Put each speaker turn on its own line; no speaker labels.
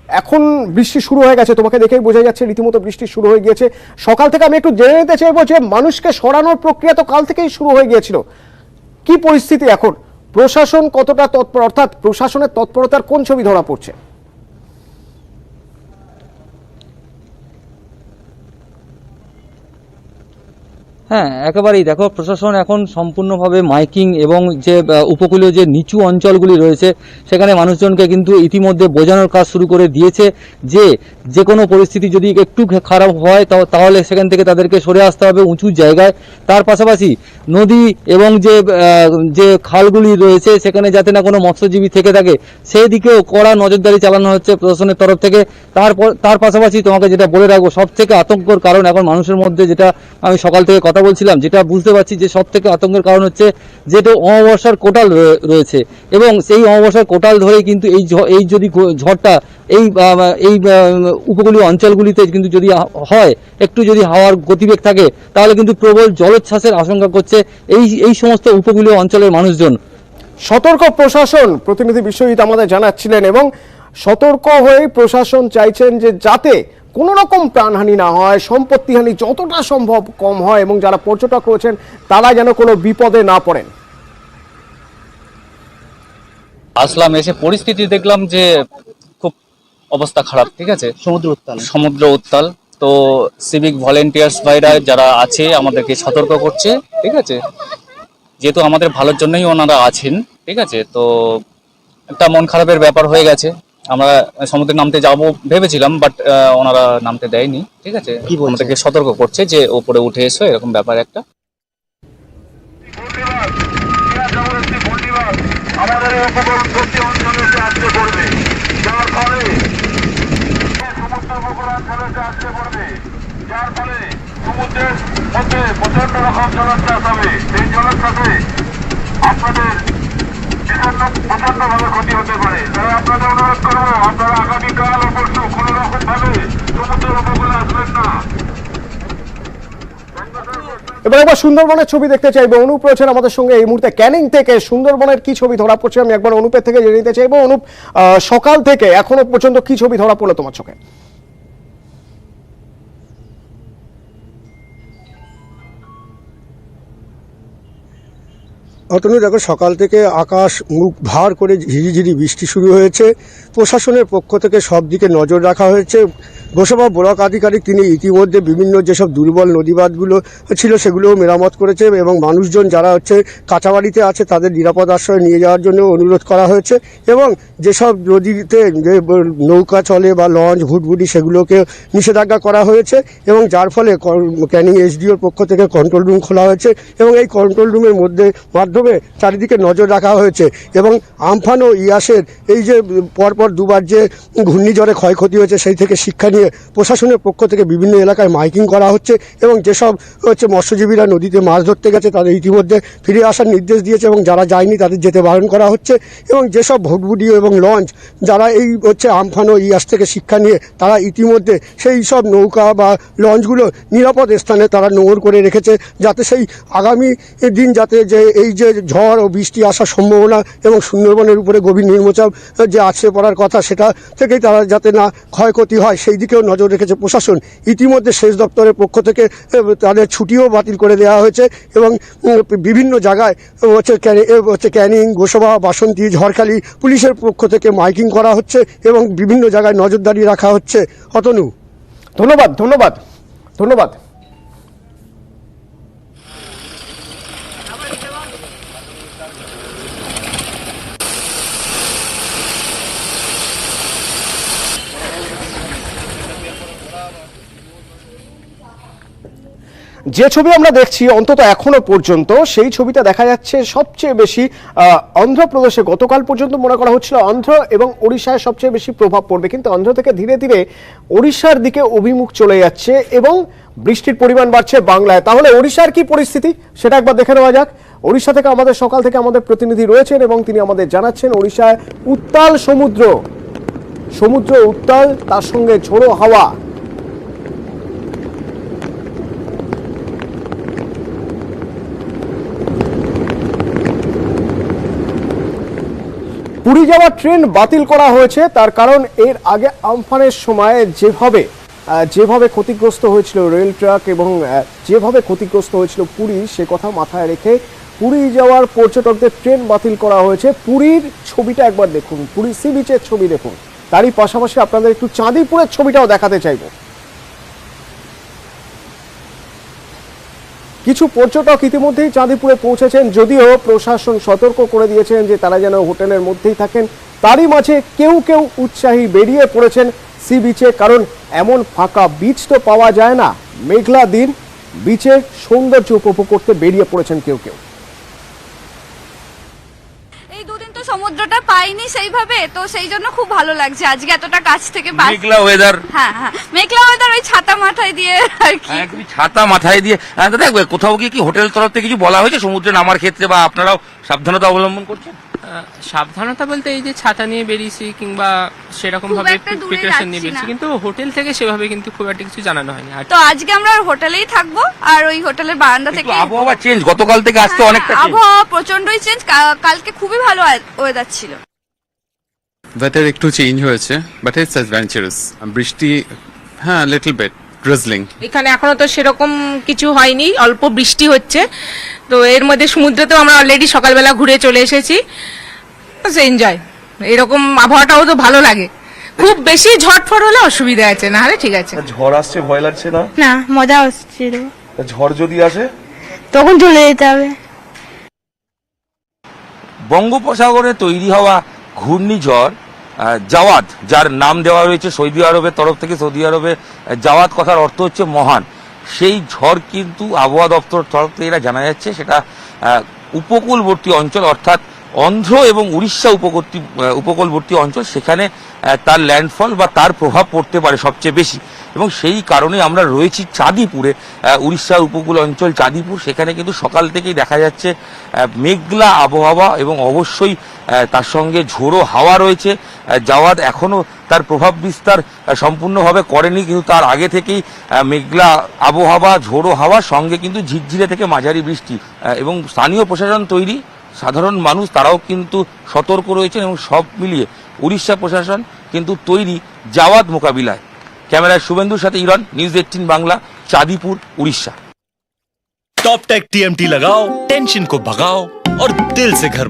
এখন বৃষ্টি শুরু হয়ে গেছে, তোমাকে দেখেই বোঝা যাচ্ছে রীতিমতো বৃষ্টি শুরু হয়ে গিয়েছে সকাল থেকে। আমি একটু জেনে নিতে চাইবো যে মানুষকে সরানোর প্রক্রিয়া তো কাল থেকেই শুরু হয়ে গিয়েছিল, কি পরিস্থিতি এখন, প্রশাসন কতটা তৎপর, অর্থাৎ প্রশাসনের তৎপরতার কোন ছবি ধরা পড়ছে?
হ্যাঁ, একেবারেই। দেখো, প্রশাসন এখন সম্পূর্ণভাবে মাইকিং এবং যে উপকূলীয় যে নিচু অঞ্চলগুলি রয়েছে সেখানে মানুষজনকে কিন্তু ইতিমধ্যে বোঝানোর কাজ শুরু করে দিয়েছে যে যে কোনো পরিস্থিতি যদি একটু খারাপ হয় তাহলে সেখান থেকে তাদেরকে সরে আসতে হবে উঁচু জায়গায়। তার পাশাপাশি নদী এবং যে খালগুলি রয়েছে সেখানে যাতে না কোনো মৎস্যজীবী থেকে থাকে সেই দিকেও কড়া নজরদারি চালানো হচ্ছে প্রশাসনের তরফ থেকে। তার পাশাপাশি তোমাকে যেটা বলে রাখবো, সব থেকে আতঙ্কর কারণ এখন মানুষের মধ্যে, যেটা আমি সকাল থেকে কথা বলছিলাম, যেটা বুঝতে পারছি যে সব থেকে আতঙ্কের কারণ হচ্ছে যেটা অমাবস্যার কোটাল রয়েছে এবং সেই অমাবস্যার কোটাল ধরেই কিন্তু এই যদি ঝড়টা এই উপকূলীয় অঞ্চলগুলিতে কিন্তু যদি হয়, একটু যদি হাওয়ার গতিবেগ থাকে তাহলে কিন্তু প্রবল জলোচ্ছ্বাসের আশঙ্কা করছে এই সমস্ত উপকূলীয় অঞ্চলের মানুষজন।
সতর্ক প্রশাসন, প্রতিনিধি বিশ্বজিৎ আমাদের জানাচ্ছিলেন, এবং সতর্ক হয়ে প্রশাসন চাইছেন যে যাতে কোনো রকম প্রাণহানি না হয়, সম্পত্তিহানি যতটা সম্ভব কম হয়, এবং যারা পর্যটক রয়েছেন তারা যেন কোনো বিপদে না পড়েন।
আসলাম, এসে পরিস্থিতি দেখলাম যে খুব অবস্থা খারাপ। ঠিক আছে, সমুদ্র উত্তাল। তো সিভিক ভলেন্টিয়ার্স ভাইরা যারা আছে আমাদেরকে সতর্ক করছে। ঠিক আছে, যেহেতু আমাদের ভালোর জন্যই ওনারা আছেন। ঠিক আছে, তো একটা মন খারাপের ব্যাপার হয়ে গেছে। আমরা সমুদ্রে নামতে যাব ভেবেছিলাম, বাট ওনারা নামতে দেয়নি। ঠিক আছে, আমাদেরকে সতর্ক করছে যে উপরে উঠে এসো, এরকম ব্যাপার একটা।
আমাদের এই উপকূলবর্তী অঞ্চলে আসতে পড়বে, যার ফলে সমুদ্র উপকূল অঞ্চলে আসতে পড়বে, যার ফলে সমুদ্রের মধ্যে প্রচন্ড রকম জলোচ্ছ্বাস হবে। এই জলোচ্ছ্বাসে আপনাদের প্রচন্ডভাবে ক্ষতি হতে পারে। তাই আপনাদের অনুরোধ করবো, আপনারা আগামীকাল ও পরশু কোনো রকম ভাবে সমুদ্রের উপকূলে আসবেন না।
এবার একবার সুন্দরবনের ছবি দেখতে চাইবো। অনুপ রয়েছেন আমাদের সঙ্গে এই মুহূর্তে ক্যানিং থেকে। সুন্দরবনের কি ছবি ধরা পড়ছে আমি একবার অনুপের থেকে জেনে নিতে চাইবো। অনুপ, সকাল থেকে এখনো পর্যন্ত কি ছবি ধরা পড়লো তোমার চোখে?
অতনু, দেখো, সকাল থেকে আকাশ মুখ ভার করে ঝিরিঝিরি বৃষ্টি শুরু হয়েছে। প্রশাসনের পক্ষ থেকে সব দিকে নজর রাখা হয়েছে। গোসাবা ব্লক আধিকারিক তিনি ইতিমধ্যে বিভিন্ন যেসব দুর্বল নদীবাঁধগুলো ছিল সেগুলোও মেরামত করেছে এবং মানুষজন যারা কাঁচাবাড়িতে আছে তাদের নিরাপদ আশ্রয় নিয়ে যাওয়ার জন্য অনুরোধ করা হয়েছে। এবং যেসব নদীতে যে নৌকা চলে বা লঞ্চ, ভুটভুটি, সেগুলোকে নিষেধাজ্ঞা করা হয়েছে এবং যার ফলে ক্যানিং এসডিওর পক্ষ থেকে কন্ট্রোল রুম খোলা হয়েছে এবং এই কন্ট্রোল রুমের মাধ্যমে চারিদিকে নজর রাখা হয়েছে। এবং আমফান ও ইয়াসের এই যে পরপর দুবার যে ঘূর্ণিঝড়ে ক্ষয়ক্ষতি হয়েছে সেই থেকে শিক্ষা নিয়ে প্রশাসনের পক্ষ থেকে বিভিন্ন এলাকায় মাইকিং করা হচ্ছে এবং যেসব মৎস্যজীবীরা নদীতে মাছ ধরতে গেছে তাদের ইতিমধ্যে ফিরে আসার নির্দেশ দিয়েছে এবং যারা যায়নি তাদের যেতে বারণ করা হচ্ছে। এবং যেসব ভুটভুটি এবং লঞ্চ যারা এই আমফান ও ইয়াস থেকে শিক্ষা নিয়ে তারা ইতিমধ্যে সেই সব নৌকা বা লঞ্চগুলো নিরাপদ স্থানে তারা নোঙর করে রেখেছে, যাতে সেই আগামী দিন যাতে এই যে ঝড় ও বৃষ্টি আসার সম্ভাবনা এবং সুন্দরবনের উপরে গভীর নিম্নচাপ যে আছড়ে পড়ার কথা সেটা থেকেই তারা যাতে না ক্ষয়ক্ষতি হয় সেই দিকেও নজর রেখেছে প্রশাসন। ইতিমধ্যে সেচ দপ্তরের পক্ষ থেকে তাদের ছুটিও বাতিল করে দেওয়া হয়েছে এবং বিভিন্ন জায়গায় ক্যানিং, গোসাবা, বাসন্তী, ঝড়খালি পুলিশের পক্ষ থেকে মাইকিং করা হচ্ছে এবং বিভিন্ন জায়গায় নজরদারি রাখা হচ্ছে। অতনু,
ধন্যবাদ ধন্যবাদ ধন্যবাদ। যে ছবি আমরা দেখছি অন্তত এখনো পর্যন্ত, সেই ছবিটা দেখা যাচ্ছে সবচেয়ে বেশি অন্ধ্রপ্রদেশে। গতকাল পর্যন্ত মনে করা হচ্ছিল অন্ধ্র এবং ওড়িশায় সবচেয়ে বেশি প্রভাব পড়বে, কিন্তু অন্ধ্র থেকে ধীরে ধীরে ওড়িশার দিকে অভিমুখ চলে যাচ্ছে এবং বৃষ্টির পরিমাণ বাড়ছে বাংলায়। তাহলে ওড়িশার কি পরিস্থিতি সেটা একবার দেখে নেওয়া যাক। ওড়িশা থেকে আমাদের সকাল থেকে আমাদের প্রতিনিধি রয়েছেন এবং তিনি আমাদের জানাচ্ছেন ওড়িশায় উত্তাল সমুদ্র উত্তাল, তার সঙ্গে ঝোড়ো হাওয়া। পুরী যাওয়ার ট্রেন বাতিল করা হয়েছে, তার কারণ এর আগে আমফানের সময় যেভাবে ক্ষতিগ্রস্ত হয়েছিল রেল ট্র্যাক এবং যেভাবে ক্ষতিগ্রস্ত হয়েছিল পুরী, সে কথা মাথায় রেখে পুরী যাওয়ার পর্যটকদের ট্রেন বাতিল করা হয়েছে। পুরীর ছবিটা একবার দেখুন, পুরী সি বিচের ছবি দেখুন, তারই পাশাপাশি আপনাদের একটু চাঁদিপুরের ছবিটাও দেখাতে চাইব। কিছু পর্যটক ইতিমধ্যেই চাঁদিপুরে পৌঁছেছেন, যদিও প্রশাসন সতর্ক করে দিয়েছেন যে তারা যেন হোটেলের মধ্যেই থাকেন। তারই মাঝে কেউ কেউ উৎসাহী বেরিয়ে পড়েছেন সি বিচে, কারণ এমন ফাঁকা বিচ তো পাওয়া যায় না। মেঘলা দিন, বিচের সৌন্দর্য উপভোগ করতে বেরিয়ে পড়েছেন কেউ কেউ।
এই দুদিন তো সমুদ্রটা পাইনি সেইভাবে, তো সেই জন্য খুব ভালো লাগছে আজকে এতটা কাছ থেকে
মেঘলা ওয়েদার।
হ্যাঁ, মেঘলা ওয়েদার, ওই ছাতা মাথায় দিয়ে আর কি।
একদমই ছাতা মাথায় দিয়ে। দেখবে কোথাও গিয়ে কি হোটেল তরফ থেকে কিছু বলা হয়েছে সমুদ্রে নামার ক্ষেত্রে, বা আপনারাও সাবধানতা অবলম্বন করছেন?
সাবধানতা বলতে এই যে ছাতা নিয়ে বেরিয়েছি কিংবা সেরকম
খুব
ভাবে
একটা দূরে
প্রিপারেশন নিয়ে
যাচ্ছি
বেরিয়েছি,
না।
কিন্তু হোটেল থেকে সেভাবে কিন্তু খুব একটা কিছু জানানো হয়নি। আর
তো আজকে আমরা হোটেলেই থাকবো, আর ওই হোটেলের বারান্দা
একটু
থেকে
আবহাওয়া চেঞ্জ, গতকাল থেকে আজকে অনেকটা চেঞ্জ।
আবহাওয়া প্রচন্ডই চেঞ্জ। কালকে খুবই ভালো ওয়েদার ছিল।
ওয়েদার একটু চেঞ্জ হয়েছে, বাট ইটস অ্যাডভেঞ্চারাস। বৃষ্টি, হ্যাঁ, লিটল বিট ড্রিজলিং।
এখানে এখনো তো সেরকম কিছু হয়নি, অল্প বৃষ্টি হচ্ছে। তো এর মধ্যে সমুদ্রেতেও আমরা অলরেডি সকালবেলা ঘুরে চলে এসেছি। এনজয়, এরকম আবহাওয়াটাও তো ভালো লাগে। খুব বেশি ঝটফট হলে অসুবিধা আছে, না হলে ঠিক আছে।
ঝড় আসছে, ভয় লাগছে না?
না, মজা হচ্ছিল।
ঝড় যদি আসে
তখন চলে যেতে হবে।
বঙ্গোপসাগরে তৈরি হওয়া ঘূর্ণিঝড় জাওয়াদ, যার নাম দেওয়া রয়েছে সৌদি আরবের তরফ থেকে, সৌদি আরবে জাওয়াদ কথার অর্থ হচ্ছে মহান, সেই ঝড় কিন্তু আবহাওয়া দপ্তর তরফ থেকে এটা জানা যাচ্ছে সেটা উপকূলবর্তী অঞ্চল, অর্থাৎ অন্ধ্র এবং উড়িষ্যা উপকূলবর্তী অঞ্চল, সেখানে তার ল্যান্ডফল বা তার প্রভাব পড়তে পারে সবচেয়ে বেশি। এবং সেই কারণে আমরা রয়েছি চাঁদিপুরে, উড়িষ্যার উপকূল অঞ্চল চাঁদিপুর। সেখানে কিন্তু সকাল থেকেই দেখা যাচ্ছে মেঘলা আবহাওয়া এবং অবশ্যই তার সঙ্গে ঝোড়ো হাওয়া রয়েছে। জাওয়াদ এখনও তার প্রভাব বিস্তার সম্পূর্ণভাবে করেনি, কিন্তু তার আগে থেকেই মেঘলা আবহাওয়া, ঝোড়ো হাওয়ার সঙ্গে কিন্তু ঝিরঝিরে থেকে মাঝারি বৃষ্টি। এবং স্থানীয় প্রশাসন তৈরি, সাধারণ মানুষ তারাও কিন্তু সতর্ক রয়েছেন, এবং সব মিলিয়ে উড়িষ্যা প্রশাসন কিন্তু তৈরি জাওয়াদ মোকাবিলায়। ক্যামেরায় শুভেন্দুর সাথে ইরন, news 18 Bangla, Chandipur, Orissa.
Top tech TMT लगाओ, टेंशन को भगाओ और दिल से घर